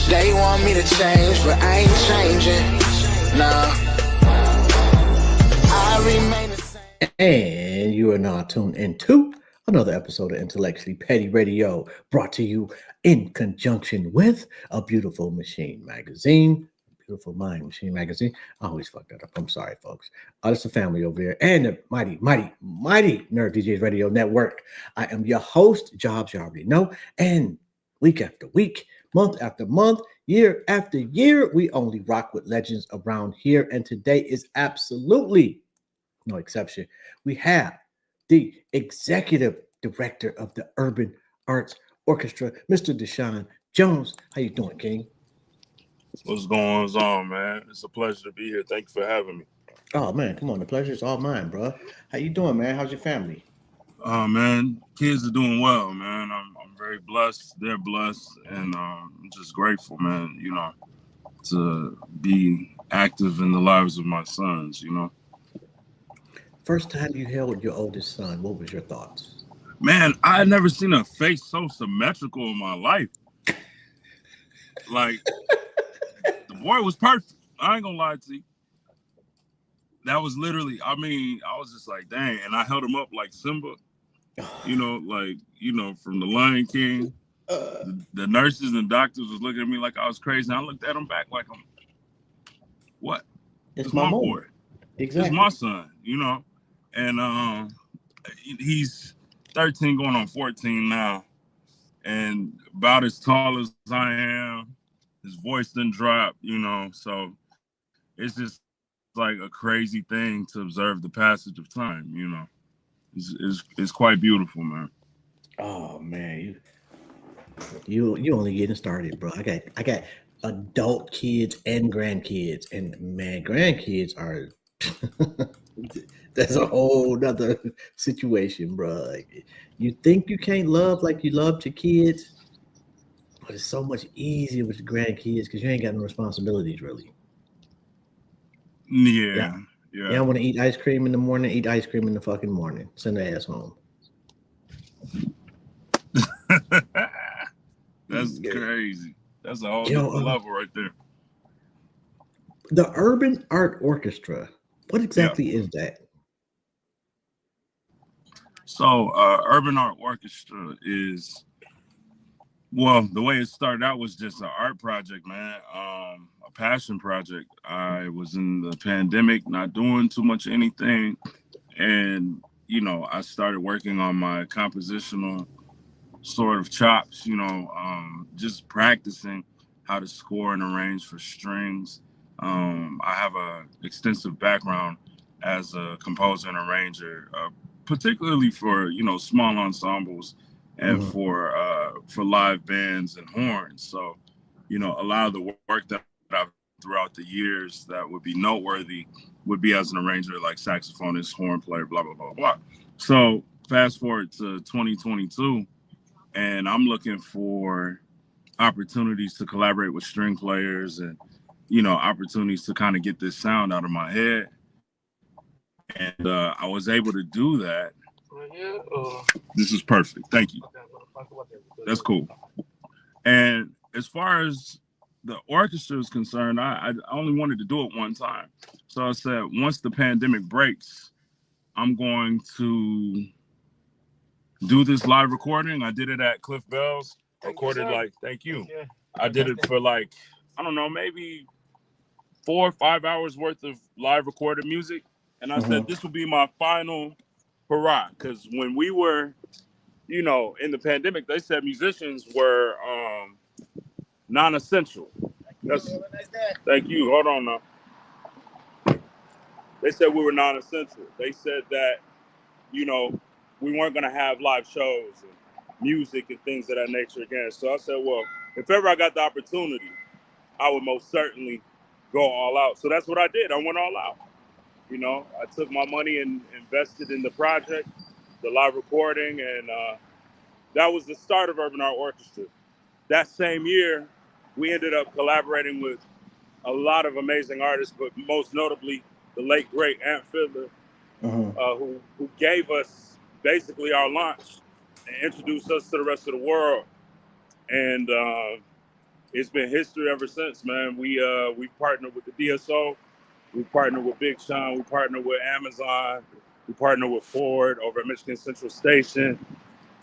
They want me to change, but I ain't changing. Nah, I remain the same. And you are now tuned into another episode of Intellectually Petty Radio, brought to you in conjunction with A Beautiful Machine Magazine. Beautiful Mind Machine Magazine. I always fuck that up. I'm sorry, folks. It's a family over here. And the mighty Nerd DJs Radio Network. I am your host, Jobs, you already know. And week after week, month after month, year after year, we only rock with legends around here. And today is absolutely no exception. We have the executive director of the Urban Arts Orchestra, Mr. DESEAN Jones. How you doing, King? What's going on, man? It's a pleasure to be here. Thank you for having me. Oh man, come on, the pleasure's all mine, bro. How you doing, man? How's your family? Man, kids are doing well, man. I'm very blessed. They're blessed, and I'm just grateful, man. You know, to be active in the lives of my sons. You know, First time you held your oldest son, what was your thoughts? man, I had never seen a face so symmetrical in my life. Like, the boy was perfect. I ain't gonna lie to you. That was literally, I mean, I was just like, dang. And I held him up like Simba, you know, like, you know, from the Lion King. The nurses and doctors was looking at me like I was crazy. And I looked at him back like, what? It's my boy. Exactly. It's my son, you know. And he's 13 going on 14 now. And about as tall as I am. His voice didn't drop, you know. So it's just like a crazy thing to observe the passage of time, you know. It's quite beautiful, man. Oh man, you only getting started, bro. I got adult kids and grandkids, and man, grandkids are that's a whole nother situation, bro. Like, you think you can't love like you loved your kids, but it's so much easier with your grandkids because you ain't got no responsibilities really. Yeah. I want to eat ice cream in the morning, eat ice cream in the fucking morning. Send the ass home. That's crazy. That's a whole level right there. The Urban Art Orchestra. What exactly is that? So, Urban Art Orchestra is, well, the way it started out was just an art project, man. A passion project. I was in the pandemic, not doing too much anything. And, you know, I started working on my compositional sort of chops, you know, just practicing how to score and arrange for strings. I have an extensive background as a composer and arranger, particularly for, you know, small ensembles and for live bands and horns. So, you know, a lot of the work that I've throughout the years that would be noteworthy would be as an arranger, like saxophonist, horn player, blah, blah, blah, blah. So fast forward to 2022, and I'm looking for opportunities to collaborate with string players and, you know, opportunities to kind of get this sound out of my head. And I was able to do that. This is perfect. Thank you. That's cool. And as far as the orchestra is concerned, I only wanted to do it one time. So I said, once the pandemic breaks, I'm going to do this live recording. I did it at Cliff Bell's. Recorded like, thank you. I did it for like, I don't know, maybe 4 or 5 hours worth of live recorded music. And I said, this will be my final hurrah. Because when we were, you know, in the pandemic, they said musicians were non-essential. Thank you. Hold on now. They said we were non-essential. They said that, you know, we weren't going to have live shows and music and things of that nature again. So I said, well, if ever I got the opportunity, I would most certainly go all out. So that's what I did. I went all out. You know, I took my money and invested in the project, the live recording, and that was the start of Urban Art Orchestra. That same year, we ended up collaborating with a lot of amazing artists, but most notably the late great Ant Fiddler, who gave us basically our launch and introduced us to the rest of the world. And it's been history ever since, man. We partnered with the DSO, we partnered with Big Sean, we partnered with Amazon, we partnered with Ford over at Michigan Central Station,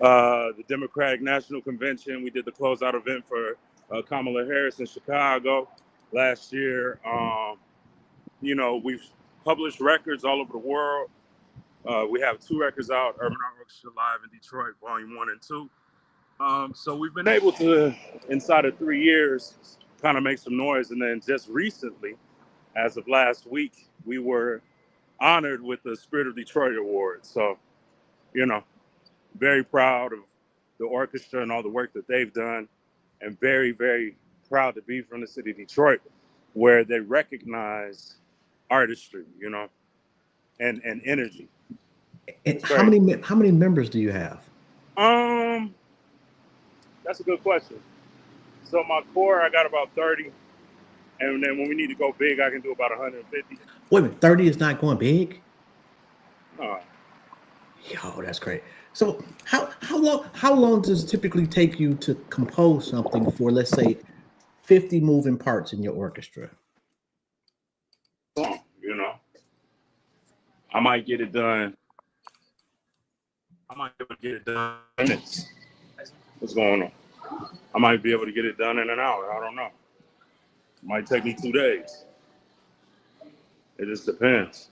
the Democratic National Convention. We did the closeout event for Kamala Harris in Chicago last year. You know, we've published records all over the world. We have 2 records out, Urban Art Orchestra Live in Detroit, Volume 1 and 2. So we've been able to, inside of 3 years, kind of make some noise. And then just recently, as of last week, we were honored with the Spirit of Detroit Award. So, you know, very proud of the orchestra and all the work that they've done, and very, very proud to be from the city of Detroit, where they recognize artistry, you know, and energy. And how many members do you have? That's a good question. So my core, I got about 30, and then when we need to go big, I can do about 150. Wait a minute, 30 is not going big? Uh, Yo, that's great. So how long does it typically take you to compose something for, let's say, 50 moving parts in your orchestra? you know, I might get it done. I might be able to get it done in minutes. What's going on? I might be able to get it done in an hour. I don't know. It might take me 2 days. It just depends.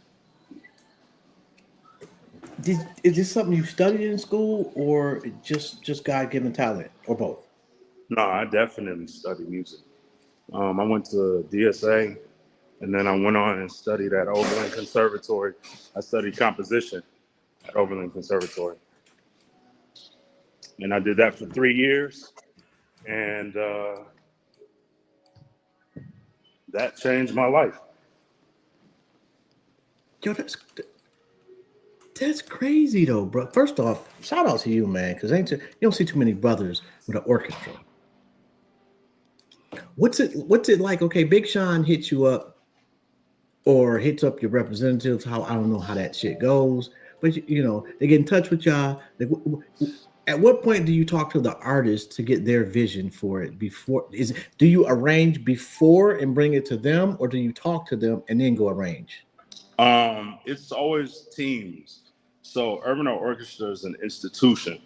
Is this something you studied in school, or just God-given talent, or both? No, I definitely studied music. I went to DSA, and then I went on and studied at Oberlin Conservatory. I studied composition at Oberlin Conservatory. And I did that for 3 years. And that changed my life. Yo, that's crazy though, bro. First off, shout out to you, man, because you don't see too many brothers with an orchestra. What's it like? Okay, Big Sean hits you up or hits up your representatives. I don't know how that shit goes, but you know they get in touch with y'all. At what point do you talk to the artist to get their vision for it? Do you arrange before and bring it to them, or do you talk to them and then go arrange? It's always teams. So Urban Art Orchestra is an institution,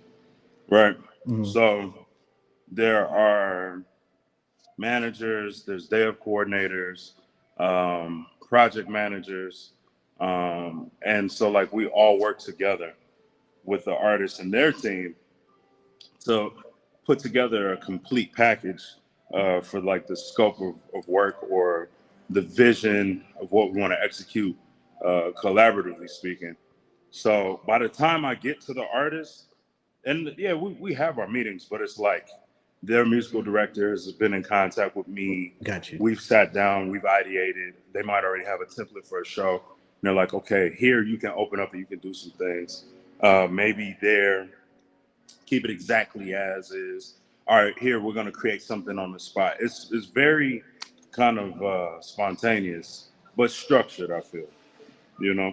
right? Mm-hmm. So there are managers, there's day of coordinators, project managers, and so like we all work together with the artists and their team to put together a complete package for like the scope of work or the vision of what we want to execute, collaboratively speaking. So by the time I get to the artist, and yeah, we have our meetings, but it's like their musical directors have been in contact with me. Got you. We've sat down, we've ideated. They might already have a template for a show. And they're like, okay, here you can open up and you can do some things. Maybe there, keep it exactly as is. All right, here we're going to create something on the spot. It's very kind of spontaneous, but structured, I feel, you know?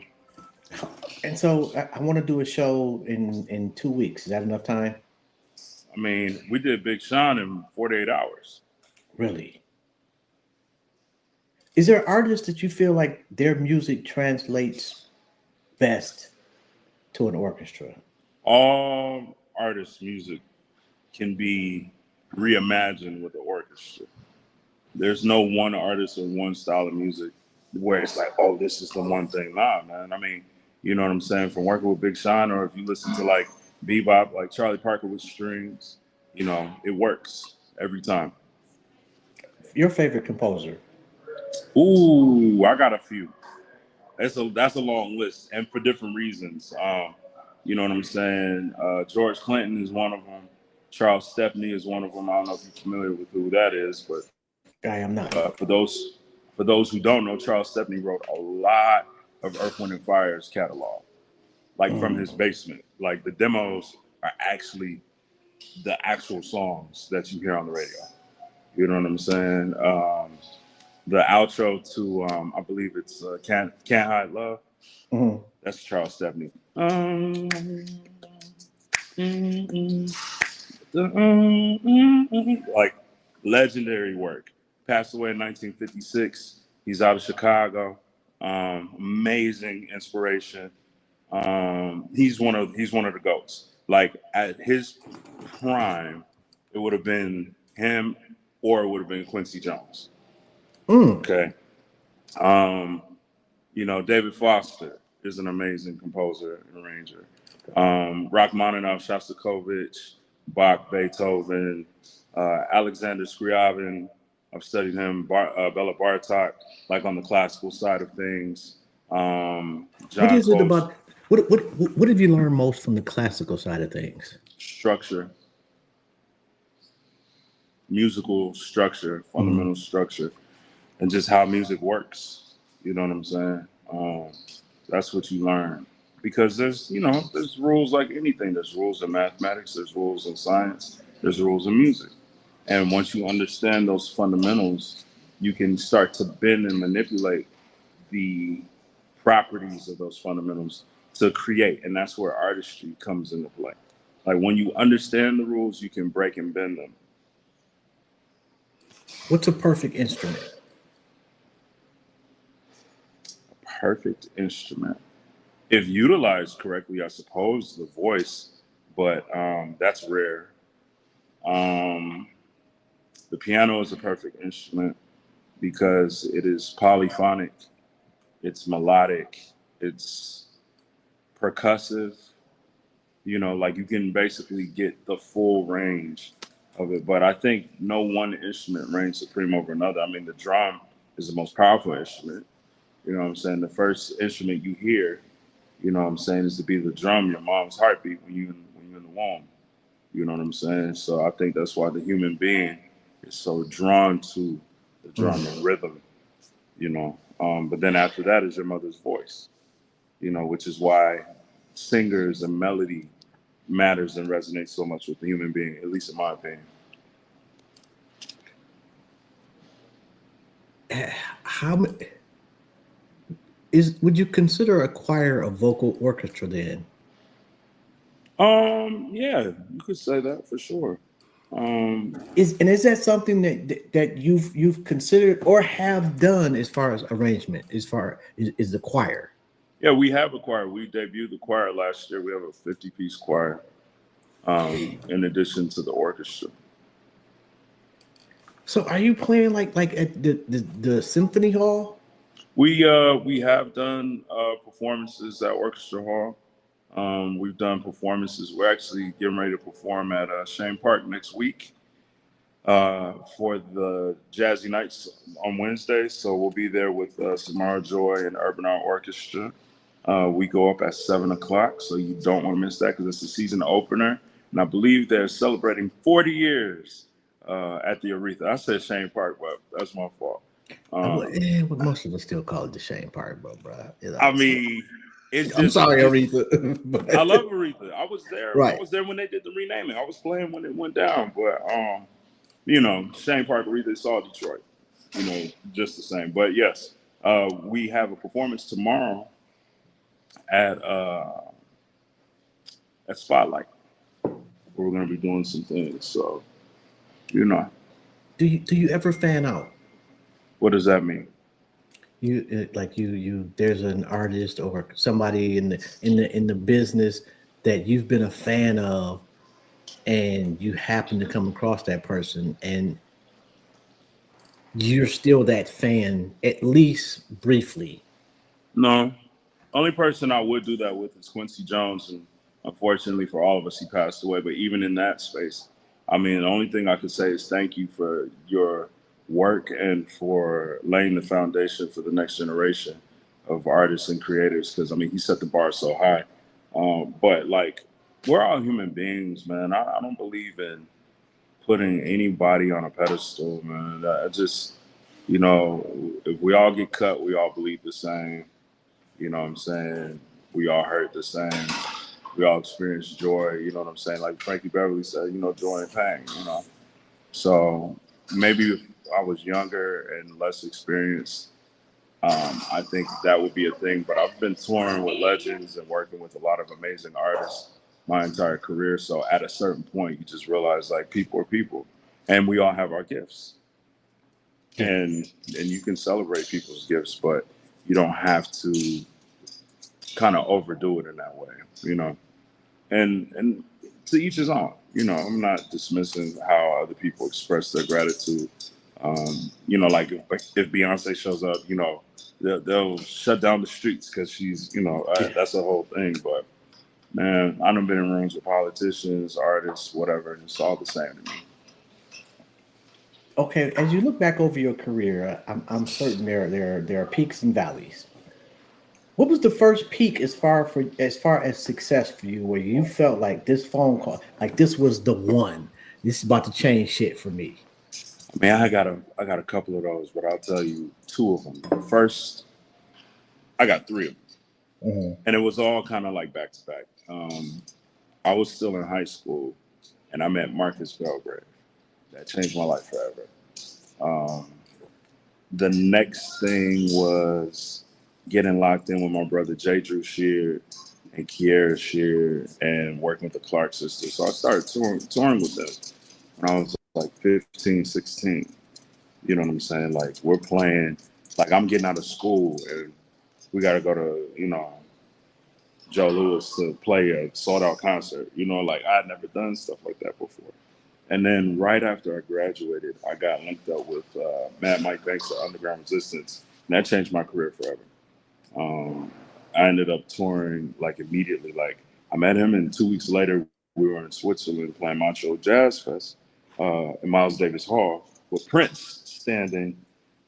And so I want to do a show in 2 weeks. Is that enough time? I mean, we did Big Sean in 48 hours. Really? Is there artists that you feel like their music translates best to an orchestra? All artists' music can be reimagined with the orchestra. There's no one artist or one style of music where it's like, oh, this is the one thing. Nah, man. I mean, you know what I'm saying? From working with Big Sean, or if you listen to like bebop, like Charlie Parker with strings, you know, it works every time. Your favorite composer? Ooh, I got a few. That's a long list, and for different reasons. You know what I'm saying? George Clinton is one of them. Charles Stepney is one of them. I don't know if you're familiar with who that is, but I am not. For those who don't know, Charles Stepney wrote a lot of Earth, Wind, and Fire's catalog, like from his basement. Like the demos are actually the actual songs that you hear on the radio. You know what I'm saying? The outro to I believe it's Can't Hide Love. Mm-hmm. That's Charles Stepney. Like legendary work. Passed away in 1956. He's out of Chicago. Amazing inspiration. He's one of the goats. Like at his prime, it would have been him, or it would have been Quincy Jones. Okay. You know, David Foster is an amazing composer and arranger. Rachmaninoff, Shostakovich, Bach, Beethoven, Alexander Scriabin. I've studied him. Bela Bartok, like on the classical side of things. What John is it Coles, about? What have you learned most from the classical side of things? structure, musical structure, fundamental structure, and just how music works. You know what I'm saying? That's what you learn. Because there's rules like anything. There's rules in mathematics, there's rules in science, there's rules in music. And once you understand those fundamentals, you can start to bend and manipulate the properties of those fundamentals to create. And that's where artistry comes into play. Like when you understand the rules, you can break and bend them. What's a perfect instrument? Perfect instrument. If utilized correctly, I suppose the voice, but that's rare. Um, the piano is a perfect instrument because it is polyphonic, it's melodic, it's percussive. You know, like you can basically get the full range of it. But I think no one instrument reigns supreme over another. I mean, the drum is the most powerful instrument. You know what I'm saying? The first instrument you hear, you know what I'm saying, is to be the drum, your mom's heartbeat when you're in the womb. You know what I'm saying? So I think that's why the human being is so drawn to the drum and rhythm, you know. But then after that is your mother's voice, you know, which is why singers and melody matters and resonates so much with the human being, at least in my opinion. How would you consider a choir a vocal orchestra then? Yeah, you could say that for sure. Is that something that you've considered or have done as far as arrangement, as far is the choir? Yeah, we have a choir. We debuted the choir last year. We have a 50-piece choir, in addition to the orchestra. So are you playing like at the symphony hall? We have done performances at Orchestra Hall. We've done performances. We're actually getting ready to perform at Shane Park next week for the Jazzy Nights on Wednesday. So we'll be there with Samara Joy and Urban Art Orchestra. We go up at 7 o'clock, so you don't want to miss that because it's the season opener. And I believe they're celebrating 40 years at the Aretha. I said Shane Park, but that's my fault. Well, most of us still call it the Shane Park, bro. You know, I mean, it's I'm just, sorry, it's, Aretha. But, I love Aretha. I was there. I right. was there when they did the renaming. I was playing when it went down. But you know, Shane Park, Aretha, saw Detroit. You know, just the same. But yes, we have a performance tomorrow at Spotlight, where we're gonna be doing some things. So, you know, Do you ever fan out? what does that mean? You there's an artist or somebody in the business that you've been a fan of, and you happen to come across that person, and you're still that fan, at least briefly. No, only person I would do that with is Quincy Jones, and unfortunately for all of us, he passed away. But even in that space, I mean, the only thing I could say is thank you for your work and for laying the foundation for the next generation of artists and creators. Because I mean, he set the bar so high. But like, we're all human beings, man. I don't believe in putting anybody on a pedestal, man. I just, you know, if we all get cut, we all bleed the same. You know what I'm saying? We all hurt the same. We all experience joy. You know what I'm saying? Like Frankie Beverly said, you know, joy and pain. You know, so maybe if I was younger and less experienced, I think that would be a thing. But I've been touring with legends and working with a lot of amazing artists my entire career. So at a certain point, you just realize like people are people, and we all have our gifts, Yeah. and you can celebrate people's gifts, but you don't have to kind of overdo it in that way, you know. And to each his own. You know, I'm not dismissing how other people express their gratitude. You know, like if Beyonce shows up, you know, they'll shut down the streets because she's, you know, that's a whole thing. But man, I done been in rooms with politicians, artists, whatever, and it's all the same to me. Okay, as you look back over your career, I'm certain there are peaks and valleys. What was the first peak as far as success for you, where you felt like this phone call, like this was the one, this is about to change shit for me? I mean, I got a couple of those, but I'll tell you two of them. The first, I got three of them, Mhm. and it was all kind of like back to back. I was still in high school, and I met Marcus Belgrave. That changed my life forever. Um, the next thing was getting locked in with my brother J. Drew Sheard and Kiera Sheard and working with the Clark sisters. So I started touring with them when I was like 15, 16. You know what I'm saying? Like we're playing, like I'm getting out of school and we got to go to, you know, Joe Louis to play a sold out concert. You know, like I had never done stuff like that before. And then right after I graduated, I got linked up with Mad Mike Banks at Underground Resistance, and that changed my career forever. I ended up touring like immediately. Like I met him, and 2 weeks later, we were in Switzerland playing Montreal Jazz Fest in Miles Davis Hall with Prince standing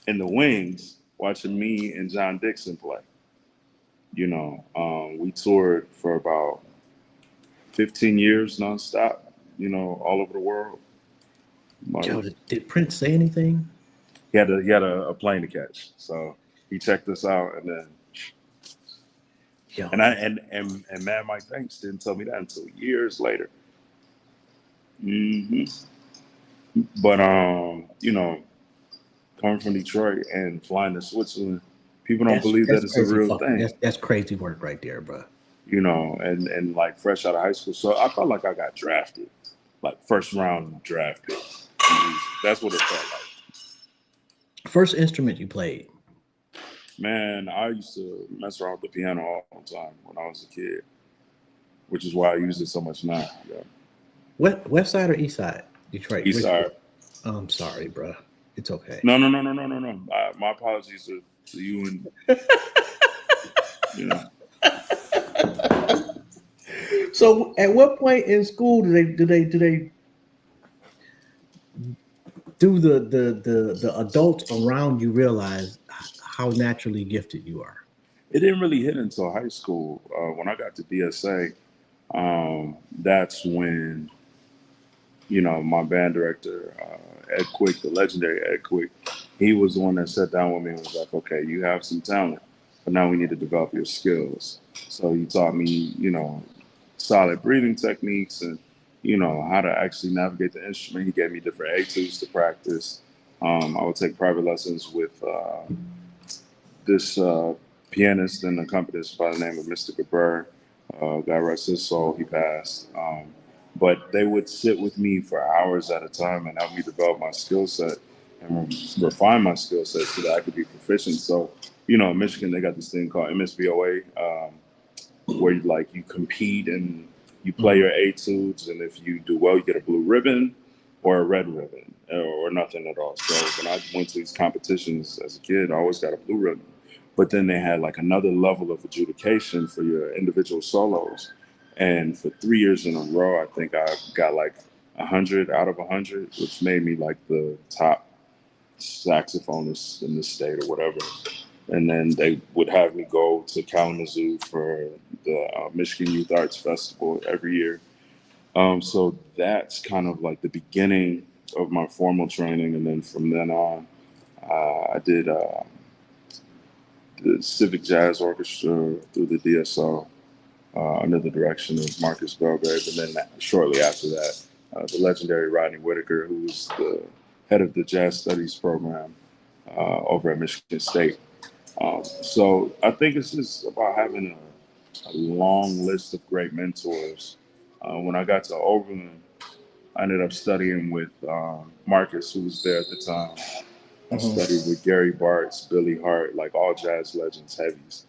in the wings watching me and John Dixon play. You know, we toured for about 15 years nonstop. You know, all over the world. Joe, Like, did Prince say anything? he had a plane to catch, so he checked us out, and then Yo, and Mad Mike Banks didn't tell me that until years later. hmm But you know, coming from Detroit and flying to Switzerland, people don't believe that that's it's a crazy. real Fuck, thing. that's crazy work right there, bro. You know, and like fresh out of high school, so I felt like I got drafted, like first round draft pick. That's what it felt like. First instrument you played. Man, I used to mess around with the piano all the time when I was a kid, which is why I use it so much now. Yeah. West side or east side? Detroit. East Which? side. Oh, I'm sorry, bro. It's okay. No, no, no, no, no, no, no. My apologies to you and you know. So, at what point in school do the adults around you realize how naturally gifted you are? It didn't really hit until high school. When I got to DSA, that's when you know my band director Ed Quick, the legendary Ed Quick, he was the one that sat down with me and was like, "Okay, you have some talent, but now we need to develop your skills." So he taught me, you know, solid breathing techniques and you know how to actually navigate the instrument. He gave me different etudes to practice. I would take private lessons with this pianist and accompanist by the name of Mr. Gabur. God rest his soul, he passed. But they would sit with me for hours at a time and help me develop my skill set and refine my skill set so that I could be proficient. So, you know, in Michigan, they got this thing called MSBOA, where you compete and you play your etudes, and if you do well, you get a blue ribbon or a red ribbon or nothing at all. So when I went to these competitions as a kid, I always got a blue ribbon. But then they had like another level of adjudication for your individual solos. And for 3 years in a row, I think I got like 100 out of 100, which made me like the top saxophonist in the state or whatever. And then they would have me go to Kalamazoo for the Michigan Youth Arts Festival every year. So that's kind of like the beginning of my formal training, and then from then on, I did the Civic Jazz Orchestra through the DSO under the direction of Marcus Belgrave, and then shortly after that, the legendary Rodney Whitaker, who was the head of the Jazz Studies program over at Michigan State. So I think it's just about having a long list of great mentors. When I got to Oberlin, I ended up studying with Marcus, who was there at the time. I studied with Gary Bartz, Billy Hart, like all jazz legends, heavies,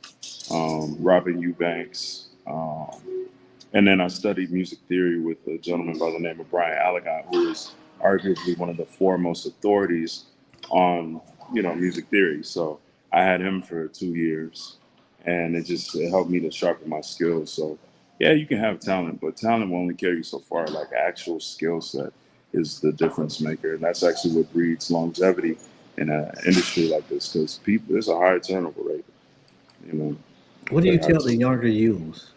Robin Eubanks. And then I studied music theory with a gentleman by the name of Brian Allegot, who is arguably one of the foremost authorities on, music theory. So I had him for 2 years, and it helped me to sharpen my skills. So yeah, you can have talent, but talent will only carry you so far. Like actual skill set is the difference maker, and that's actually what breeds longevity in an industry like this, because there's a high turnover rate. What do you tell the younger youths?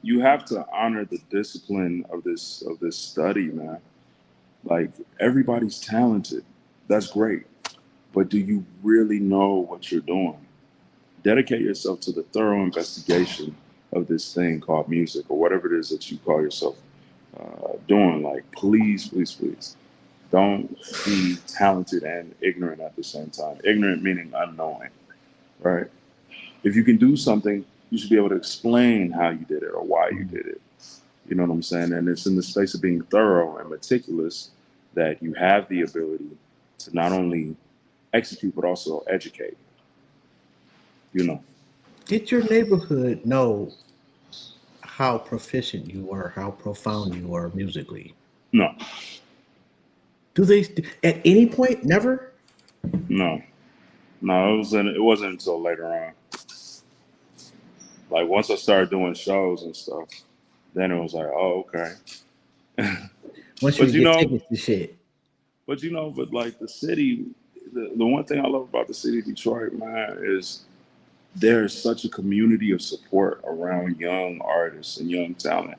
You have to honor the discipline of this study, man. Like everybody's talented, that's great, but do you really know what you're doing? Dedicate yourself to the thorough investigation of this thing called music, or whatever it is that you call yourself doing. Like, please, please, please, don't be talented and ignorant at the same time. Ignorant meaning unknowing, right? If you can do something, you should be able to explain how you did it or why you did it. You know what I'm saying? And it's in the space of being thorough and meticulous that you have the ability to not only execute, but also educate. Did your neighborhood know how proficient you were, how profound you were musically? No. Do they, at any point, never? No. It wasn't until later on. Like once I started doing shows and stuff, then it was like, oh, okay. Once you get tickets to shit. But like the city, the one thing I love about the city of Detroit, man, is there's such a community of support around young artists and young talent.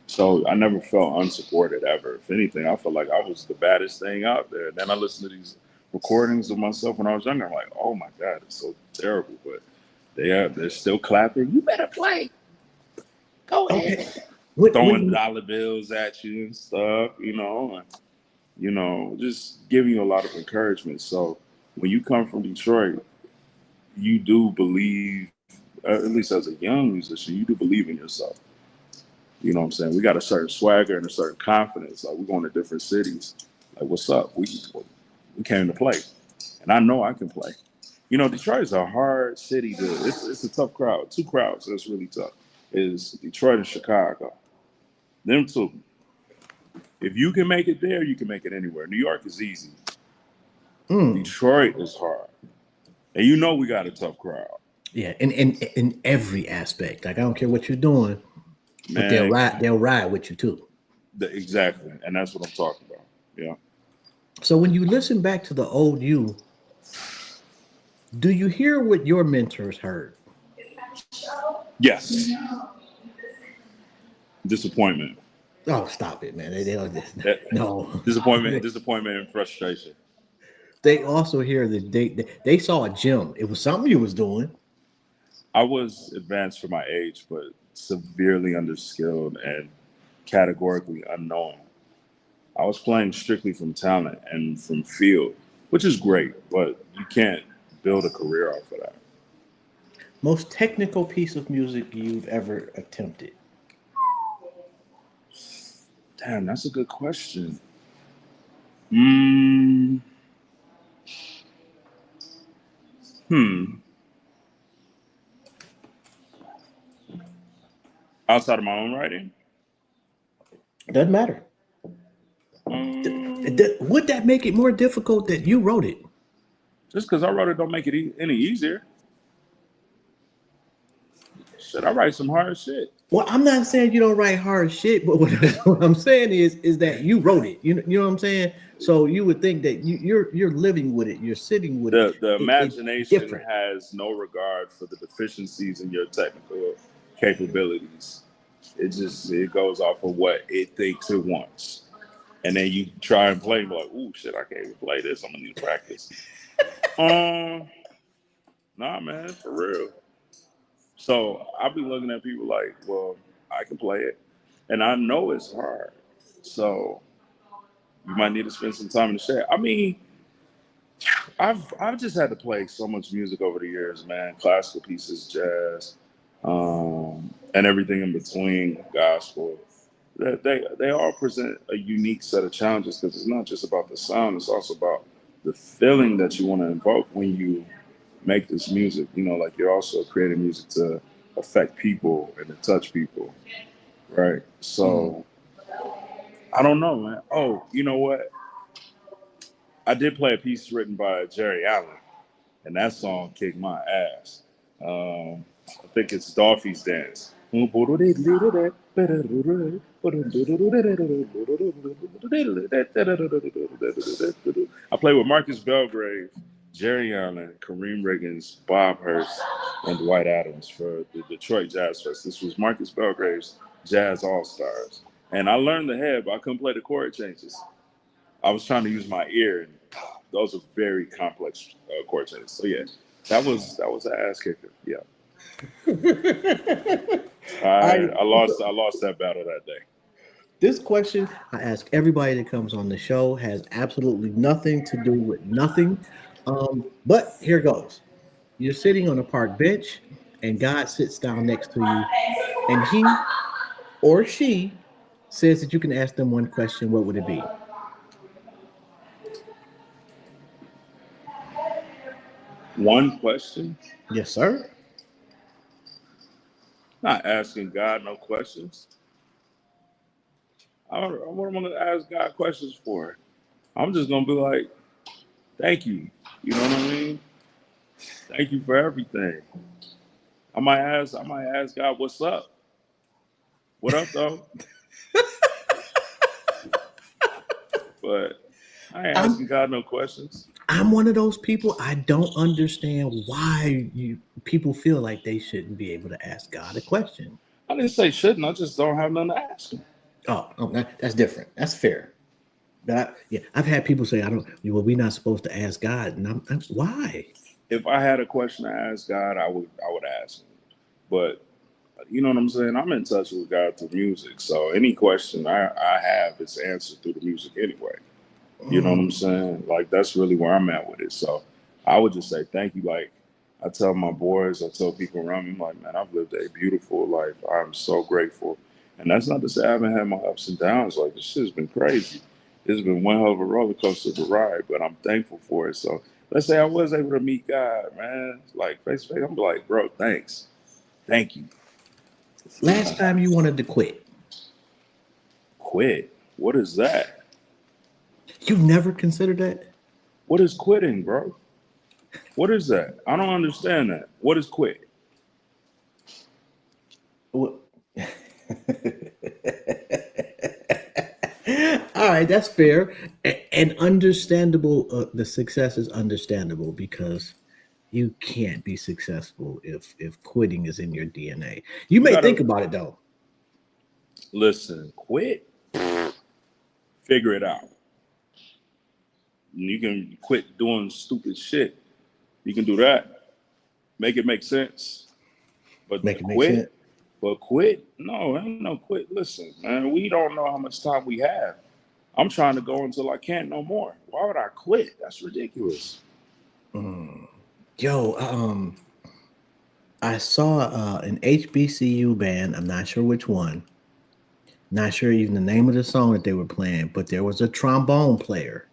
So I never felt unsupported ever. If anything, I felt like I was the baddest thing out there. Then I listened to these recordings of myself when I was younger. I'm like, oh my God, it's so terrible. But they're still clapping. You better play. Go ahead. Throwing dollar bills at you and stuff, and just giving you a lot of encouragement. So when you come from Detroit, you do believe, at least as a young musician, you do believe in yourself. You know what I'm saying? We got a certain swagger and a certain confidence. Like, we're going to different cities. Like, what's up? We came to play. And I know I can play. Detroit is a hard city it's a tough crowd. Two crowds that's really tough is Detroit and Chicago. Them two. If you can make it there, you can make it anywhere. New York is easy. Detroit is hard. And we got a tough crowd. Yeah, in every aspect. Like, I don't care what you're doing, but they'll ride with you too. Exactly. And that's what I'm talking about. Yeah. So when you listen back to the old you, do you hear what your mentors heard? Yes. Disappointment. Oh, stop it, man. They don't just, no. Disappointment and frustration. They also hear that they saw a gem. It was something you was doing. I was advanced for my age, but severely underskilled and categorically unknown. I was playing strictly from talent and from field, which is great, but you can't build a career off of that. Most technical piece of music you've ever attempted? Damn, that's a good question. Outside of my own writing? It doesn't matter. Would that make it more difficult that you wrote it? Just because I wrote it don't make it any easier. Shit, I write some hard shit. Well, I'm not saying you don't write hard shit, but what I'm saying is that you wrote it. You know what I'm saying? So you would think that you're living with it, you're sitting with it. The imagination has no regard for the deficiencies in your technical capabilities. It goes off of what it thinks it wants. And then you try and play, like, ooh, shit, I can't even play this. I'm gonna need to practice. Nah, man, for real. So I'll be looking at people like, well, I can play it, and I know it's hard. So you might need to spend some time in the shed. I mean, I've just had to play so much music over the years, man. Classical pieces, jazz, and everything in between, gospel. They all present a unique set of challenges because it's not just about the sound; it's also about the feeling that you want to invoke when you make this music. You know, like you're also creating music to affect people and to touch people, right? So I don't know, man. Oh, you know what? I did play a piece written by Jerry Allen, and that song kicked my ass. I think it's Dolphy's Dance. I played with Marcus Belgrave, Jerry Allen, Kareem Riggins, Bob Hurst, and Dwight Adams for the Detroit Jazz Fest. This was Marcus Belgrave's Jazz All Stars. And I learned the head, but I couldn't play the chord changes. I was trying to use my ear, and those are very complex chord changes. So yeah, that was an ass kicker. Yeah. I lost that battle that day. This question I ask everybody that comes on the show has absolutely nothing to do with nothing. But here goes. You're sitting on a park bench, and God sits down next to you, and he or she says that you can ask them one question. What would it be? One question? Yes, sir. Not asking God no questions. What am I going to ask God questions for? I'm just going to be like, thank you. You know what I mean? Thank you for everything. I might ask God, what's up? What up, though? But I ain't asking God no questions. I'm one of those people. I don't understand why people feel like they shouldn't be able to ask God a question. I didn't say shouldn't. I just don't have nothing to ask him. That's different. That's fair. But I've had people say, "I don't." Well, we're not supposed to ask God, and I'm why? If I had a question to ask God, I would ask him. But you know what I'm saying? I'm in touch with God through music, so any question I have is answered through the music anyway. You know what I'm saying? Like that's really where I'm at with it. So I would just say thank you. Like I tell my boys, I tell people around me, I'm like, man, I've lived a beautiful life. I'm so grateful. And that's not to say I haven't had my ups and downs. Like this shit's been crazy. It's been one hell of a roller coaster to ride, but I'm thankful for it. So let's say I was able to meet God, man, like face to face. I'm like, bro, thanks. Thank you. Last time you wanted to quit? Quit? What is that? You've never considered that? What is quitting, bro? What is that? I don't understand that. What is quit? Well, all right, that's fair and understandable. The success is understandable because you can't be successful if quitting is in your DNA. You may think about it though. Listen, quit. Figure it out. You can quit doing stupid shit. You can do that. Make it make sense. But Make it make quit. sense. But quit? No, ain't no quit. Listen, man, we don't know how much time we have. I'm trying to go until I can't no more. Why would I quit? That's ridiculous. Yo, I saw an HBCU band. I'm not sure which one. Not sure even the name of the song that they were playing, but there was a trombone player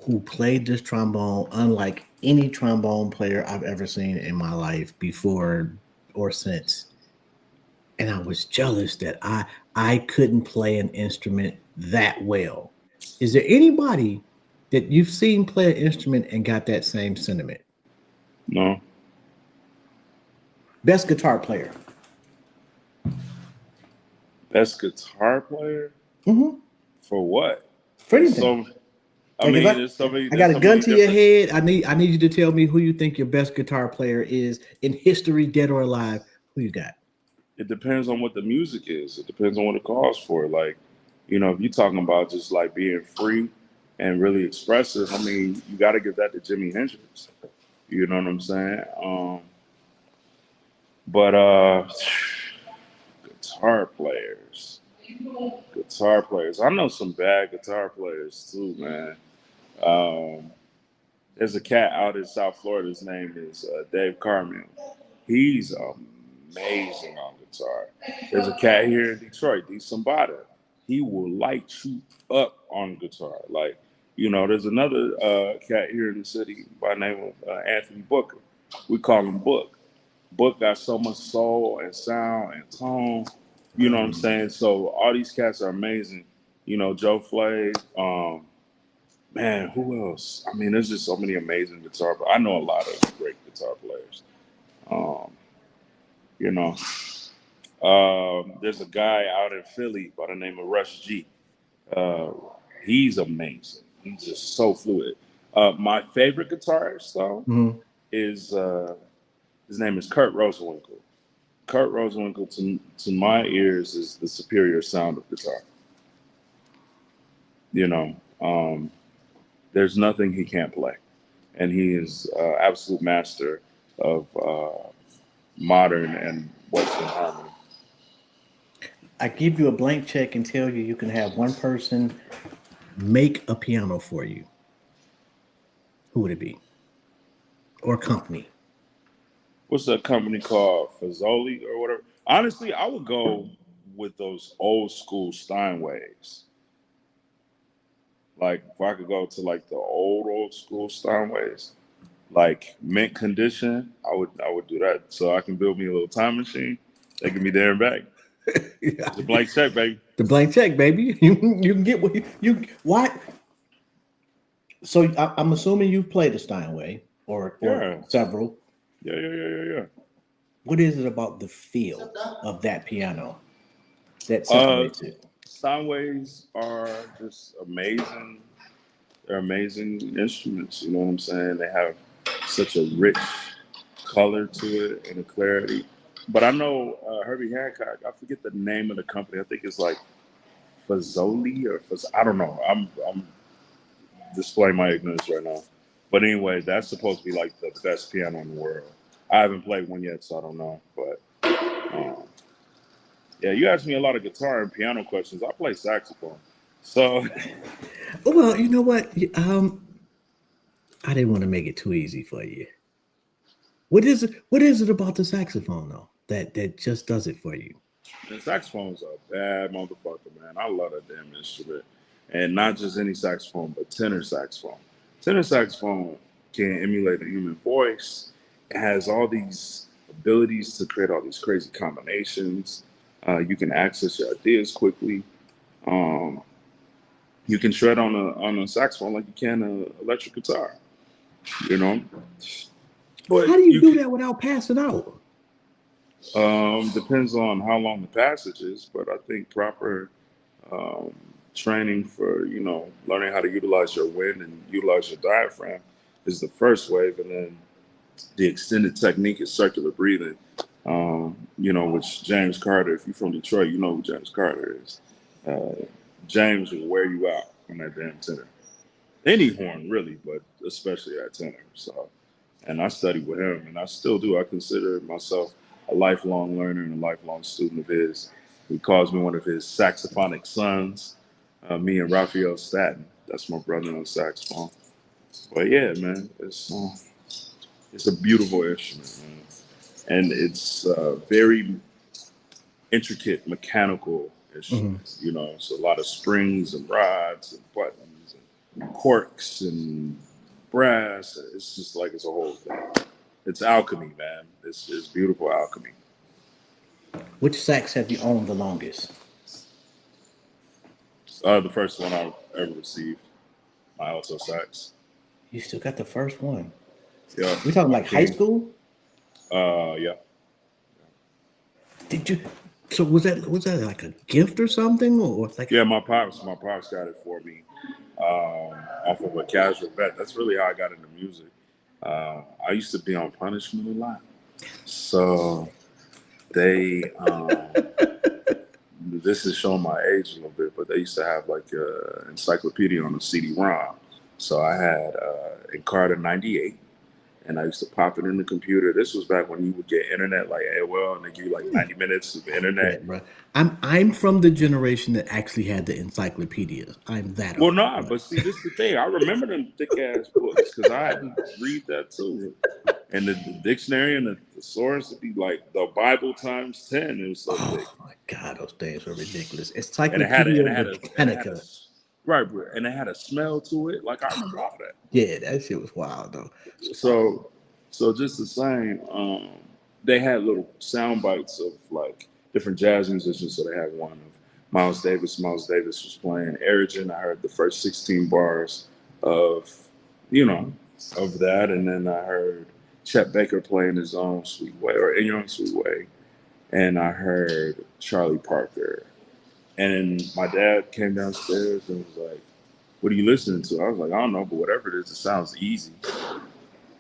who played this trombone unlike any trombone player I've ever seen in my life before or since. And I was jealous that I couldn't play an instrument that well. Is there anybody that you've seen play an instrument and got that same sentiment? No. Best guitar player. Best guitar player? Mm-hmm. For what? For anything. So, I mean, there's so many. I got a gun to your different... head. I need you to tell me who you think your best guitar player is in history, dead or alive. Who you got? it depends on what the music is. It depends on what it calls for. Like, if you're talking about just like being free and really expressive, I mean, you got to give that to Jimi Hendrix. You know what I'm saying? But guitar players, guitar players. I know some bad guitar players too, man. Um, there's a cat out in South Florida. His name is Dave Carmel. He's amazing on guitar. There's a cat here in Detroit, D. Sambata. He will light you up on guitar. Like, there's another cat here in the city by the name of Anthony Booker. We call him Book. Book got so much soul and sound and tone. You know what I'm saying? So all these cats are amazing. Joe Flay. Man, who else? I mean, there's just so many amazing guitar. But I know a lot of great guitar players. Um, you know, there's a guy out in Philly by the name of Rush G. Uh, he's amazing. He's just so fluid. My favorite guitarist though Mhm. is his name is Kurt Rosenwinkel. Kurt Rosenwinkel, to my ears, is the superior sound of guitar. You know, there's nothing he can't play, and he is absolute master of modern and Western harmony. I give you a blank check and tell you can have one person make a piano for you. Who would it be? Or company? What's that company called? Fazoli or whatever. Honestly, I would go with those old school Steinways. Like if I could go to like the old school Steinways, like mint condition, I would do that. So I can build me a little time machine, taking me there and back. Yeah. It's a blank check, baby. The blank check, baby. You can get what you what. So I'm assuming you've played a Steinway or Yeah. several. Yeah. What is it about the feel of that piano that Uh, separates it? Steinways are just amazing. They're amazing instruments. You know what I'm saying? They have such a rich color to it and a clarity. But I know Herbie Hancock. I forget the name of the company. I think it's like Fazoli or I don't know. I'm displaying my ignorance right now. But anyway, that's supposed to be like the best piano in the world. I haven't played one yet, so I don't know. But yeah, you asked me a lot of guitar and piano questions. I play saxophone, so Well, you know what? I didn't want to make it too easy for you. What is it? What is it about the saxophone though that just does it for you? the saxophone's a bad motherfucker, man. I love that damn instrument, and not just any saxophone, but tenor saxophone. Tenor saxophone can emulate a human voice. It has all these abilities to create all these crazy combinations. You can access your ideas quickly. Um, you can shred on a saxophone like you can an electric guitar. You know, but How do you you do can, that without passing out? depends on how long the passage is. But I think proper um, training for learning how to utilize your wind and utilize your diaphragm is the first wave, and then the extended technique is circular breathing. Which James Carter, if you're from Detroit, you know who James Carter is. James will wear you out on that damn tenor. Any horn, really, but especially that tenor. So, and I studied with him, and I still do. I consider myself a lifelong learner and a lifelong student of his. He calls me one of his saxophonic sons. Me and Raphael Staten. That's my brother on saxophone. But yeah, man, it's a beautiful instrument, man, and it's very intricate mechanical Mhm. instruments. It's a lot of springs and rods and buttons and corks and brass. It's just like it's a whole thing. It's alchemy, man. It's beautiful alchemy. Which sax have you owned the longest? The first one I ever received, my alto sax. You still got the first one. Yeah, We talking my like high king. school? Yeah. Did you? So was that like a gift or something, or like? Yeah, my pops got it for me off of a casual bet. That's really how I got into music. I used to be on punishment a lot, so they this is showing my age a little bit, but they used to have like a encyclopedia on a CD-ROM. So I had Encarta 98, and I used to pop it in the computer. This was back when you would get internet like AOL, and they give you like 90 minutes of Yeah, internet. bro. I'm from the generation that actually had the encyclopedia. I'm that Well, old. no, but see, this is the thing. I remember them thick ass books because I had to read that too. And the dictionary and the thesaurus would be like the Bible times 10. It was so thick. Oh my God, those things were ridiculous. And it had a, Encyclopedia and it had a, and it had a, Britannica. right, bro, and it had a smell to it. Like I remember all that. Yeah, that shit was wild though. It's wild. So just the same, they had little sound bites of like different jazz musicians. So they had one of Miles Davis. Miles Davis was playing Origin. I heard the first 16 bars of, you know, of that, and then I heard Chet Baker playing his own sweet way or in your own sweet way, and I heard Charlie Parker. And my dad came downstairs and was like, "What are you listening to?" I was like, "I don't know, but whatever it is, it sounds easy."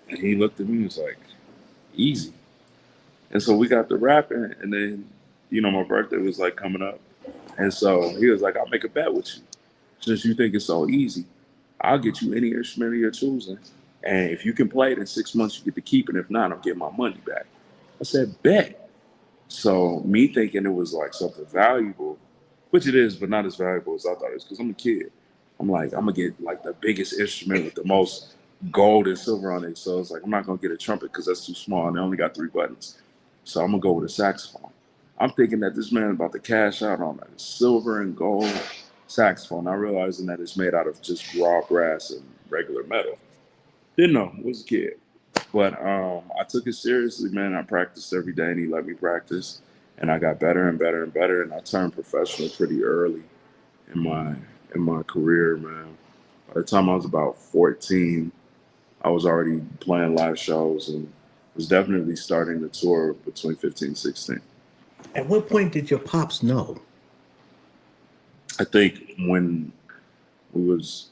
And he looked at me and was like, "Easy." And so we got to rapping, and then, my birthday was like coming up. And so he was like, "I'll make a bet with you. Since you think it's so easy, I'll get you any instrument of your choosing. And if you can play it in 6 months, you get to keep it. If not, I'll get my money back." I said, "Bet." So me thinking it was like something valuable, which it is, but not as valuable as I thought it was, because I'm a kid. I'm like, I'm gonna get like the biggest instrument with the most gold and silver on it. So it's like, I'm not gonna get a trumpet because that's too small and they only got 3 buttons. So I'm gonna go with a saxophone. I'm thinking that this man about to cash out on a silver and gold saxophone, not realizing that it's made out of just raw brass and regular metal. Didn't know, was a kid. But I took it seriously, man. I practiced every day, and he let me practice, and I got better and better and better. And I turned professional pretty early in my career, man. By the time I was about 14, I was already playing live shows and was definitely starting the tour between 15 and 16. At what point did your pops know? I think when we was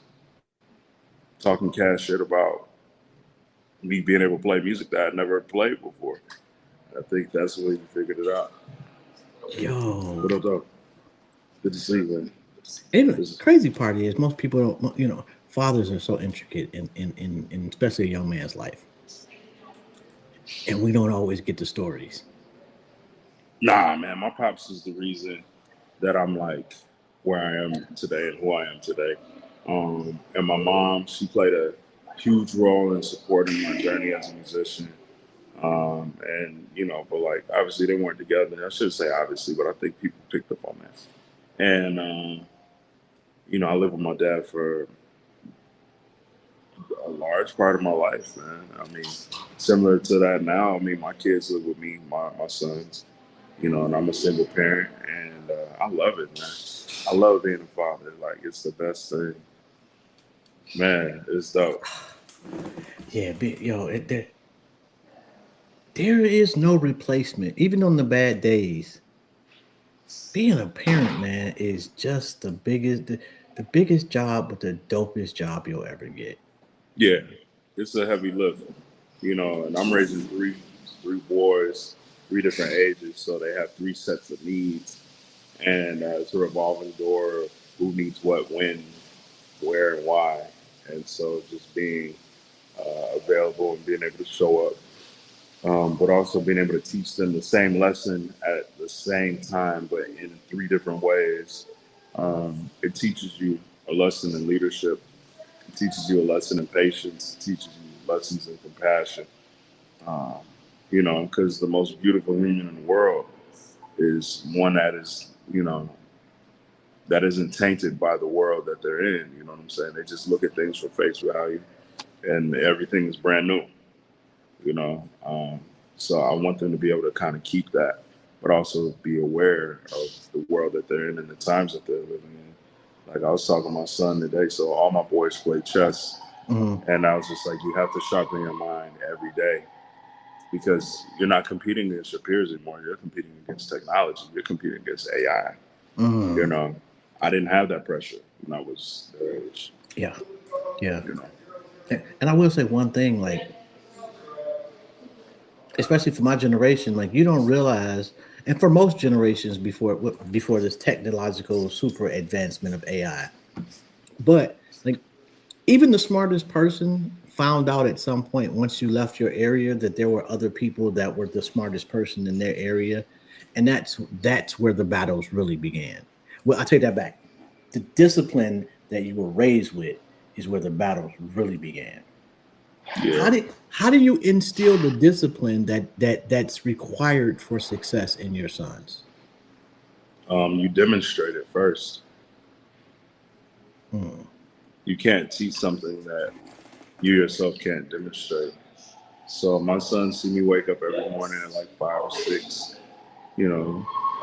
talking cash shit about me being able to play music that I'd never played before, I think that's when he figured it out. Yo, What up, though? Good to see you, man. and the crazy part is most people don't. Fathers are so intricate in especially a young man's life, and we don't always get the stories. Nah, man, my pops is the reason that I'm like where I am today and who I am today. And my mom, she played a huge role in supporting my journey as a musician. And but like obviously they weren't together. I shouldn't say obviously, but I think people picked up on that. And I lived with my dad for a large part of my life, man. I mean, similar to that now. I mean, my kids live with me, my sons. And I'm a single parent, and I love it, man. I love being a father. Like, it's the best thing, man. It's dope. Yeah, there is no replacement. Even on the bad days, being a parent, man, is just the biggest job, but the dopest job you'll ever get. Yeah, it's a heavy lift, and I'm raising three boys, three different ages, so they have three sets of needs, and it's a revolving door of who needs what, when, where, and why, and so just being available and being able to show up, but also being able to teach them the same lesson at the same time, but in three different ways. It teaches you a lesson in leadership. It teaches you a lesson in patience. It teaches you lessons in compassion. Um, because the most beautiful human in the world is one that isn't tainted by the world that they're in. You know what I'm saying? They just look at things for face value, and everything is brand new. You know, so I want them to be able to kind of keep that, but also be aware of the world that they're in and the times that they're living in. Like I was talking to my son today, so all my boys play chess, Mhm. and I was just like, you have to sharpen your mind every day because you're not competing against your peers anymore. You're competing against technology. You're competing against AI. You Mhm. know, I didn't have that pressure when I was their age. Yeah, yeah. You know, And I will say one thing, like especially for my generation, like you don't realize, And for most generations before this technological super advancement of AI. But like even the smartest person found out at some point once you left your area that there were other people that were the smartest person in their area, and that's where the battles really began. Well, I take that back. The discipline that you were raised with is where the battles really began. Yeah. How do you instill the discipline that's required for success in your sons? You demonstrate it first. Hmm. You can't teach something that you yourself can't demonstrate. So my sons see me wake up every morning at like 5 or 6. You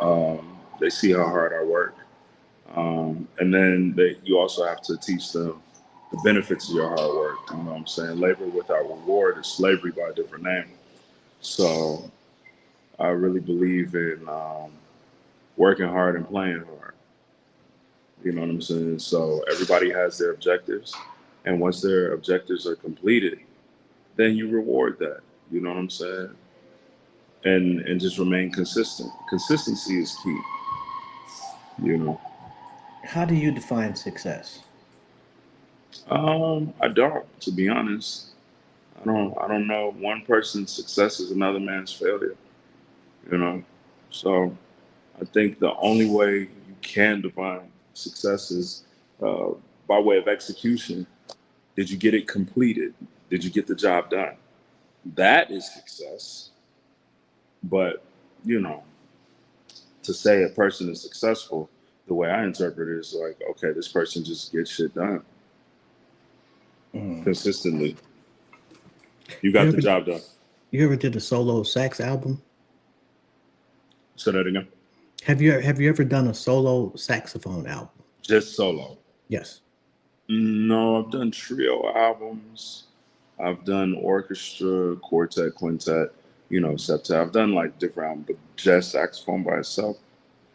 know, they see how hard I work, and then you also have to teach them the benefits of your hard work. You know what I'm saying? Labor without reward is slavery by a different name. So I really believe in working hard and playing hard. You know what I'm saying? So everybody has their objectives, and once their objectives are completed, then you reward that. You know what I'm saying? And just remain consistent. Consistency is key. You know. How do you define success? I don't, to be honest. I don't know. One person's success is another man's failure. You know. So I think the only way you can define success is uh, by way of execution. Did you get it completed? Did you get the job done? That is success. But you know, to say a person is successful, the way I interpret it is like, okay, this person just gets shit done Hmm. consistently. You You got the ever job done. you ever did a solo sax album? Say that again. Have you ever done a solo saxophone album? Just solo. Yes. No, I've done trio albums. I've done orchestra, quartet, quintet, septet. I've done like different albums, but just saxophone by itself,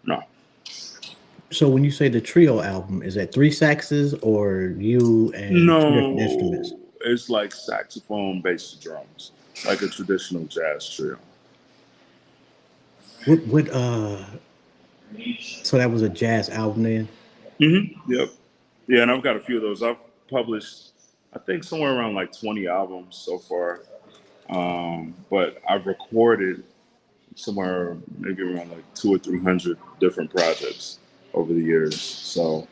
no. So when you say the trio album, is that three saxes or you and two different instruments? No, it's like saxophone, bass, drums, like a traditional jazz trio. What so that was a jazz album then? Yep. Yeah, and I've got a few of those. I've published, I think, somewhere around like 20 albums so far. But I've recorded somewhere maybe around like 200 or 300 different projects over the years. So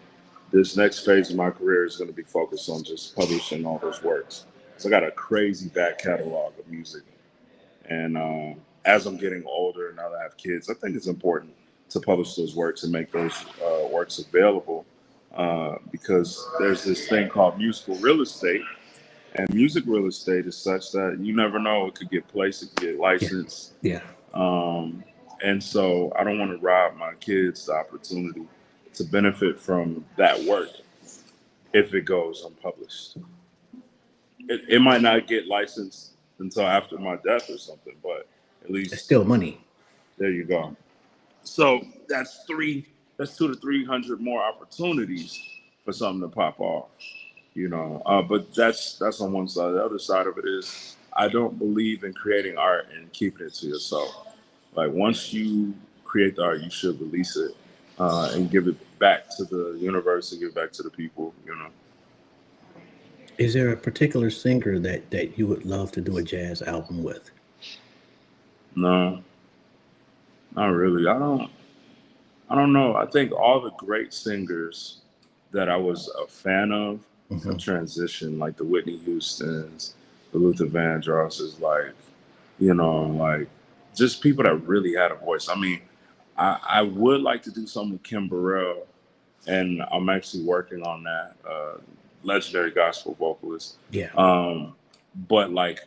this next phase of my career is going to be focused on just publishing all those works. So I got a crazy back catalog of music. And as I'm getting older, now that I have kids, I think it's important to publish those works and make those works available because there's this thing called musical real estate. And music real estate is such that you never know, it could get placed, it could get Yeah. licensed. Yeah. And so I don't want to rob my kids the opportunity to benefit from that work if it goes unpublished. It might not get licensed until after my death or something, but at It's least still money. there you go. So that's 200 to 300 more opportunities for something to pop off, But that's on one side. The other side of it is I don't believe in creating art and keeping it to yourself. Like once you create the art, you should release it and give it back to the universe and give it back to the people. Is there a particular singer that you would love to do a jazz album with? No, not really. I don't know. I think all the great singers that I was a fan of have Hmm. transitioned, like the Whitney Houstons, the Luther Vandrosses, like just people that really had a voice. I mean, I would like to do something with Kim Burrell, and I'm actually working on that. Legendary gospel vocalist. Yeah. But like,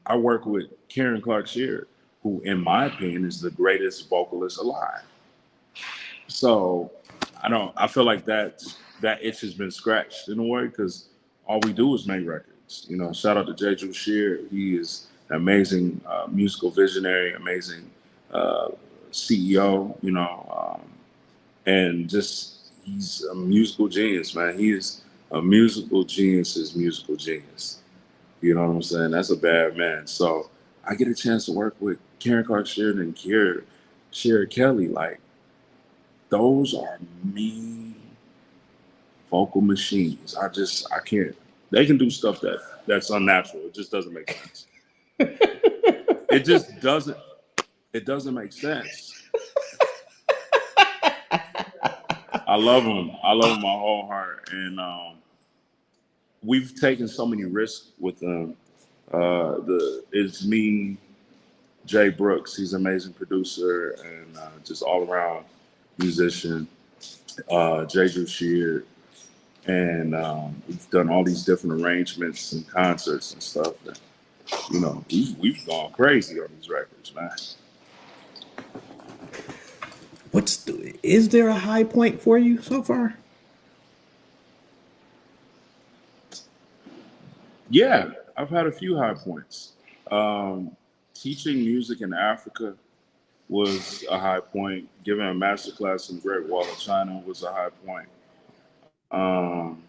I work with Karen Clark Sheard, who, in my opinion, is the greatest vocalist alive. So I don't. I feel like that itch has been scratched in a way because all we do is make records. Shout out to J. Drew Shear. He is an amazing musical visionary, amazing uh, CEO. And just he's a musical genius, man. He is a musical genius's musical genius. You know what I'm saying? That's a bad man. So I get a chance to work with Karen Clark Sheard and Kier, Sherry Kelly, like those are mean vocal machines. I can't. They can do stuff that's unnatural. It just doesn't make sense. It just doesn't. It doesn't make sense. I love them. I love them my whole heart, and we've taken so many risks with them. It's me, Jay Brooks. He's an amazing producer and just all around musician. Jay Drew Sheard, and we've done all these different arrangements and concerts and stuff. And, we've gone crazy on these records, man. Is there a high point for you so far? Yeah, I've had a few high points. Teaching music in Africa was a high point. Giving a master class in the Great Wall of China was a high point. Um,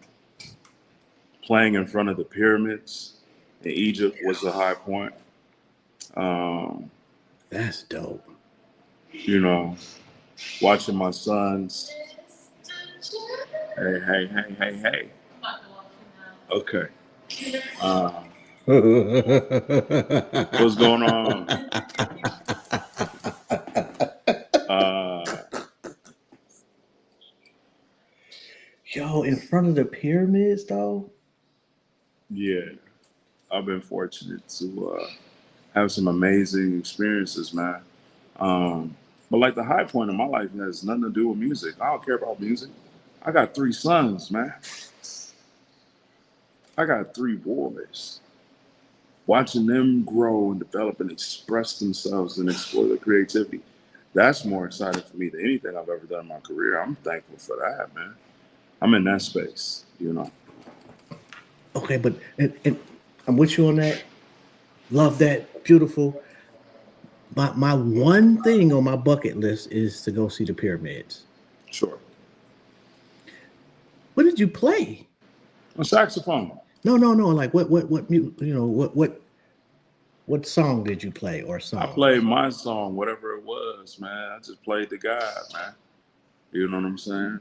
Playing in front of the pyramids in Egypt was a high point. Um, That's dope. Watching my sons. Hey. Okay. What's going on? Yo, in front of the pyramids, though. Yeah, I've been fortunate to have some amazing experiences, man. But like the high point of my life has nothing to do with music. I don't care about music. I got 3 sons, man. I got 3 boys. Watching them grow and develop and express themselves and explore their creativity, that's more exciting for me than anything I've ever done in my career. I'm thankful for that, man. I'm in that space. Okay, but and I'm with you on that. Love that. Beautiful. My one thing on my bucket list is to go see the pyramids. Sure. What did you play? A saxophone. No. Like what song did you play or song? I played my song, whatever it was, man. I just played the guy, man. You know what I'm saying?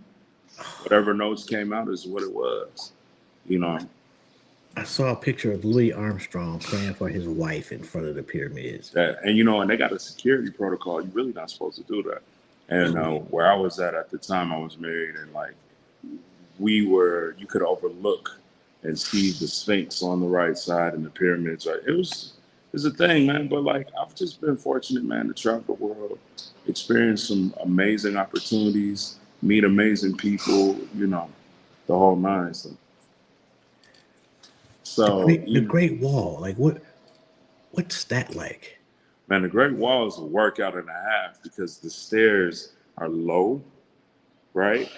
Whatever notes came out is what it was. I saw a picture of Louis Armstrong playing for his wife in front of the pyramids. And they got a security protocol. You're really not supposed to do that. And where I was at the time, I was married, and like you could overlook and see the Sphinx on the right side and the pyramids. Right, it's a thing, man. But like I've just been fortunate, man, to travel the world, experience some amazing opportunities, meet amazing people. The whole nine. So the Great Wall, like what's that like? Man, the Great Wall is a workout and a half because the stairs are low, right?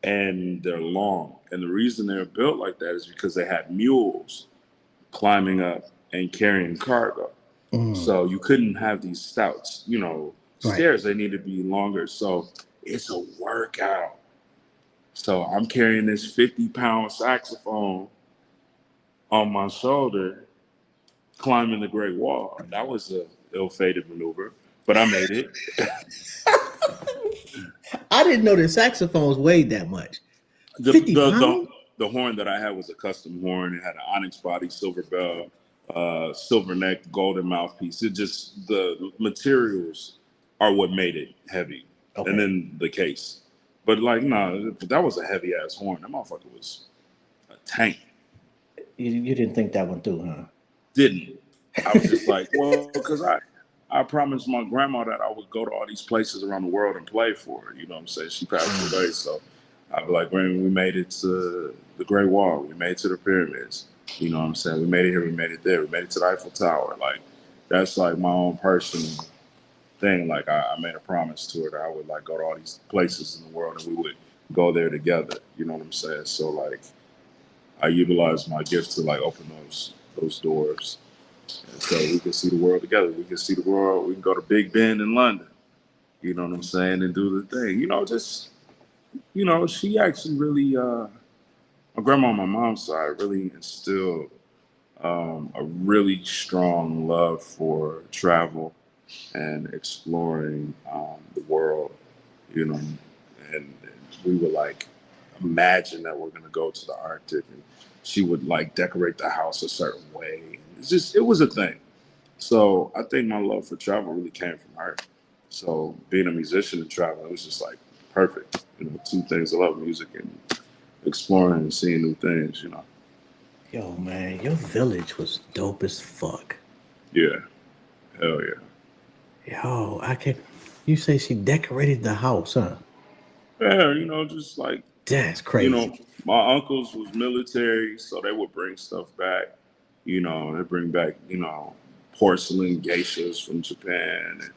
And they're long. And the reason they're built like that is because they had mules climbing up and carrying cargo. So you couldn't have these stouts, stairs. They need to be longer. So it's a workout. So I'm carrying this 50-pound saxophone on my shoulder, climbing the Great Wall. That was a ill-fated maneuver, but I made it. I didn't know that saxophones weighed that much. 50 pounds? The horn that I had was a custom horn. It had an onyx body, silver bell, silver neck, golden mouthpiece. It just, the materials are what made it heavy. Okay. And then the case. But like, no, that was a heavy ass horn. That motherfucker was a tank. You didn't think that one through, huh? Didn't. I was just like, well, because I promised my grandma that I would go to all these places around the world and play for her. You know what I'm saying? She passed away, so I'd be like, Granny, we made it to the Great Wall. We made it to the pyramids. You know what I'm saying? We made it here. We made it there. We made it to the Eiffel Tower. Like, that's like my own personal thing. Like, I made a promise to her that I would like go to all these places in the world and we would go there together. You know what I'm saying? So like, I utilized my gift to like open those doors. And so we can see the world together. We can see the world. We can go to Big Ben in London. You know what I'm saying? And do the thing. She actually really, my grandma on my mom's side really instilled a really strong love for travel and exploring the world, you know, and we would like imagine that we're gonna go to the Arctic, and she would like decorate the house a certain way. It was a thing. So I think my love for travel really came from her. So being a musician and traveling, it was just like perfect. You know, two things I love: music and exploring and seeing new things. You know, Yo, man, your village was dope as fuck. yeah, hell yeah. Yo, I can. You say she decorated the house, huh? Yeah, you know, just like, That's you know, crazy. my uncles was military, so they would bring stuff back. You know, they bring back, you know, porcelain geishas from Japan, and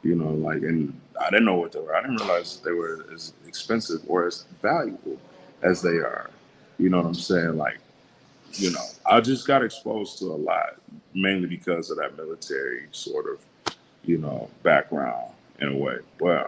you know, like, and I didn't know what they were. I didn't realize they were as expensive or as valuable as they are. You know what I'm saying? Like, you know, I just got exposed to a lot, mainly because of that military sort of, you know, background in a way. But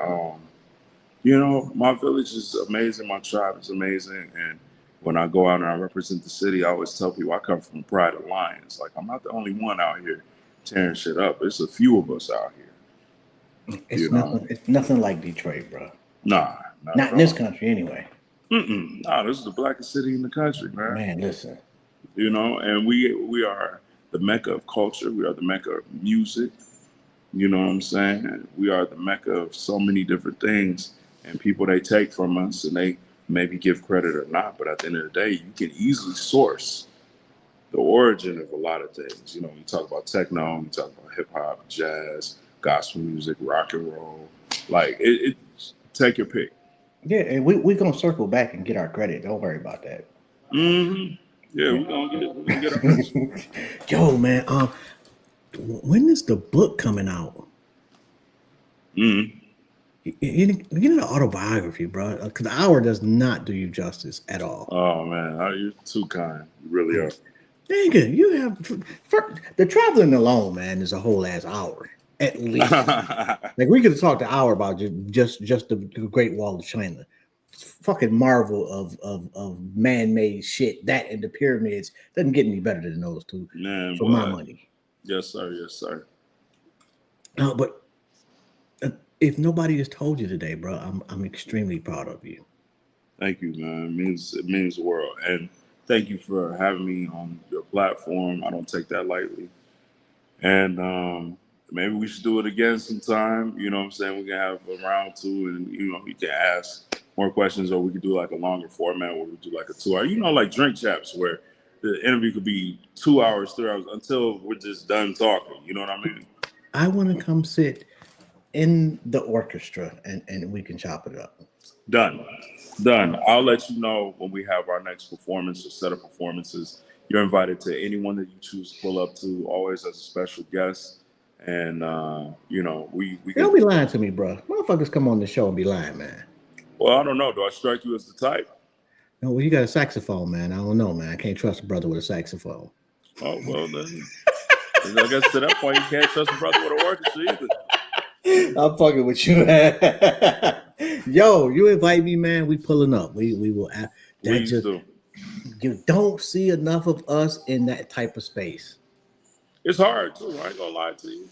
you know, my village is amazing. My tribe is amazing. And when I go out and I represent the city, I always tell people I come from Pride of Lions. Like, I'm not the only one out here tearing shit up. There's a few of us out here, you It's know. nothing. It's nothing like Detroit, bro. Nah, not Not at in this all. country, anyway. Mm-mm. Nah, this is the blackest city in the country, man. Man, listen. You know, and we are the mecca of culture. We are the mecca of music. You know what I'm saying? We are the mecca of so many different things, and people they take from us, and they maybe give credit or not. But at the end of the day, you can easily source the origin of a lot of things. You know, you talk about techno, you talk about hip hop, jazz, gospel music, rock and roll. Like it take your pick. Yeah, and we gonna circle back and get our credit. Don't worry about that. Hmm. Yeah, Yeah. we're gonna get our piece. Yo, man. When is the book coming out? Hmm. You need an autobiography, bro. Because the hour does not do you justice at all. Oh man, you're too kind. You really are. Nigga, you have for, the traveling alone, man, is a whole ass hour at least. Like we could have talked an hour about just the Great Wall of China. It's fucking marvel of man made shit. That and the pyramids doesn't get any better than those two, Man, for my what? money. Yes, sir. Yes, sir. No, but if nobody has told you today, bro, I'm extremely proud of you. Thank you, man. It means the world. And thank you for having me on your platform. I don't take that lightly. And maybe we should do it again sometime. You know what I'm saying? We can have a round two, and you know, you can ask more questions, or we could do like a longer format where we do like a 2 hour, you know, like drink chaps where the interview could be 2 hours, 3 hours until we're just done talking. You know what I mean? I want to come sit in the orchestra and we can chop it up. Done. Done. I'll let you know when we have our next performance or set of performances. You're invited to anyone that you choose to pull up to, always as a special guest. And you know, we They don't can. be lying to me, bro. Motherfuckers come on the show and be lying, man. Well, I don't know. Do I strike you as the type? No, well, you got a saxophone, man. I don't know, man. I can't trust a brother with a saxophone. Oh well, then I guess to that point, you can't trust a brother with a orchestra either. I'm fucking with you, man. Yo, you invite me, man. We pulling up. We will. That Please just do. you don't see enough of us in that type of space. It's hard too. I ain't gonna lie to you.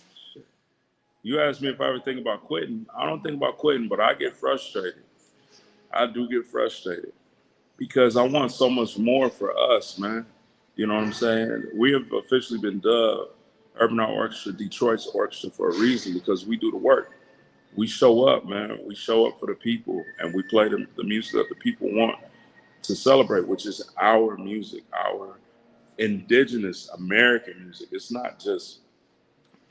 You asked me if I ever think about quitting. I don't think about quitting, but I get frustrated. I do get frustrated because I want so much more for us, man. You know what I'm saying? We have officially been dubbed Urban Art Orchestra, Detroit's orchestra for a reason because we do the work. We show up, man. We show up for the people and we play the music that the people want to celebrate, which is our music, our indigenous American music. It's not just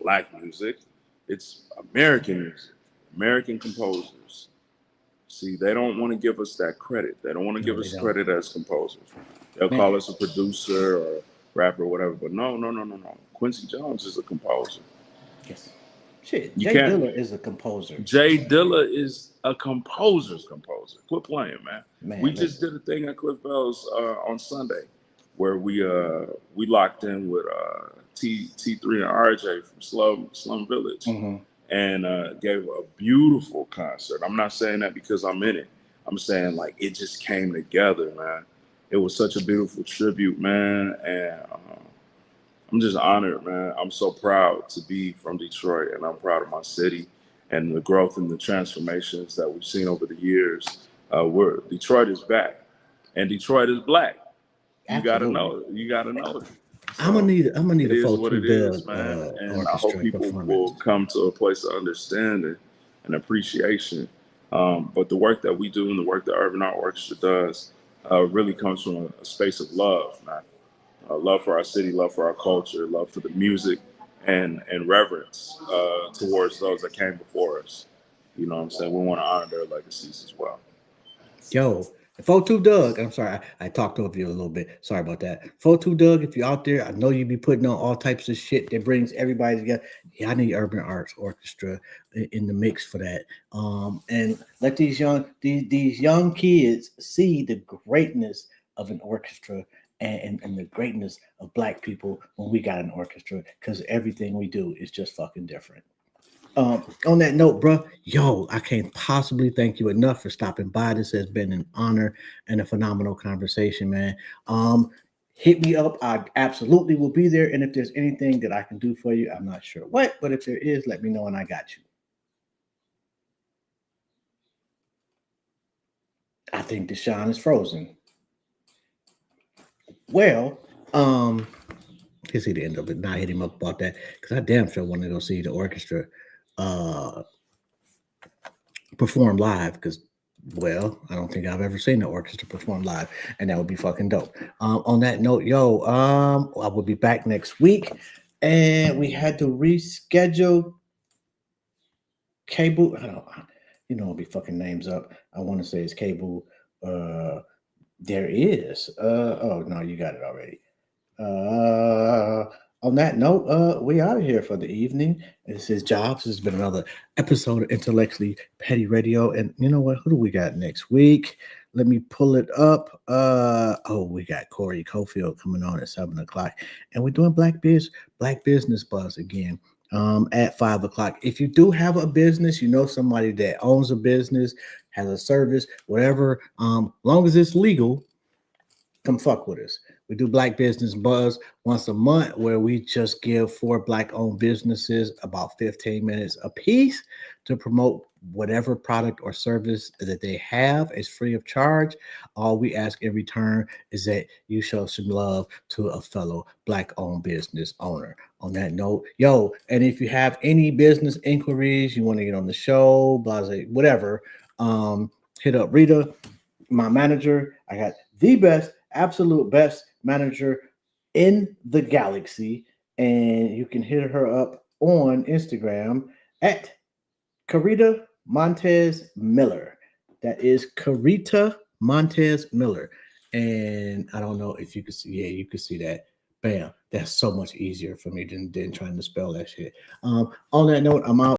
black music, it's American music, American composers. See, they don't want to give us that credit. They don't want to No, give they us don't. credit as composers. They'll Man, call us a producer or rapper or whatever. But no, no, no, no, no. Quincy Jones is a composer. yes. Shit, You Jay can't. Dilla is a composer. Jay Dilla is a composer's composer. Quit playing, man. We Man, just listen. did a thing at Cliff Bell's on Sunday where we locked in with T3 and RJ from Slum Village Hmm. and gave a beautiful concert. I'm not saying that because I'm in it. I'm saying like it just came together, man. It was such a beautiful tribute, man, and I'm just honored, man. I'm so proud to be from Detroit, and I'm proud of my city and the growth and the transformations that we've seen over the years. Where Detroit is back, and Detroit is black. You got to Absolutely. know it. You got to know it. So I'm gonna need it a is full what two it is, Doug man. And I hope orchestra people will performance. come to a place of understanding and appreciation. But the work that we do and the work that Urban Art Orchestra does really comes from a space of love, man. Love for our city, love for our culture, love for the music, and reverence towards those that came before us. You know what I'm saying? We want to honor their legacies as well. Yo, 42 Doug, I'm sorry, I talked over you a little bit. Sorry about that. 42 Doug, if you're out there, I know you be putting on all types of shit that brings everybody together. Yeah, I need Urban Arts Orchestra in the mix for that. And let these young kids see the greatness of an orchestra and the greatness of black people when we got an orchestra, because everything we do is just fucking different. On that note, bro, yo, I can't possibly thank you enough for stopping by. This has been an honor and a phenomenal conversation, man. Hit me up. I absolutely will be there. And if there's anything that I can do for you, I'm not sure what, but if there is, let me know and I got you. I think DESEAN is frozen. Well, he's he to end up not hit him up about that because I damn sure want to go see the orchestra perform live because, well, I don't think I've ever seen the orchestra perform live, and that would be fucking dope. On that note, yo, I will be back next week, and we had to reschedule Cable. I don't, I'll be fucking names up. I want to say it's Cable. There is. Oh no, you got it already. On that note, we out of here for the evening. This is Jobs. This has been another episode of Intellectually Petty Radio. And you know what? Who do we got next week? Let me pull it up. We got Corey Cofield coming on at 7:00. And we're doing Black Business Buzz again. At 5:00. If you do have a business, you know somebody that owns a business, has a service, whatever, long as it's legal, come fuck with us. We do Black Business Buzz once a month where we just give 4 Black-owned businesses about 15 minutes a piece to promote whatever product or service that they have. It's free of charge. All we ask in return is that you show some love to a fellow Black-owned business owner. On that note, yo, and if you have any business inquiries, you want to get on the show, blase, whatever, hit up Rita, my manager. I got the best, absolute best manager in the galaxy, and you can hit her up on Instagram at Carita Montez Miller. That is Carita Montez Miller. And I don't know if you could see, yeah, you could see that. Bam. That's so much easier for me than trying to spell that shit. On that note, I'm out.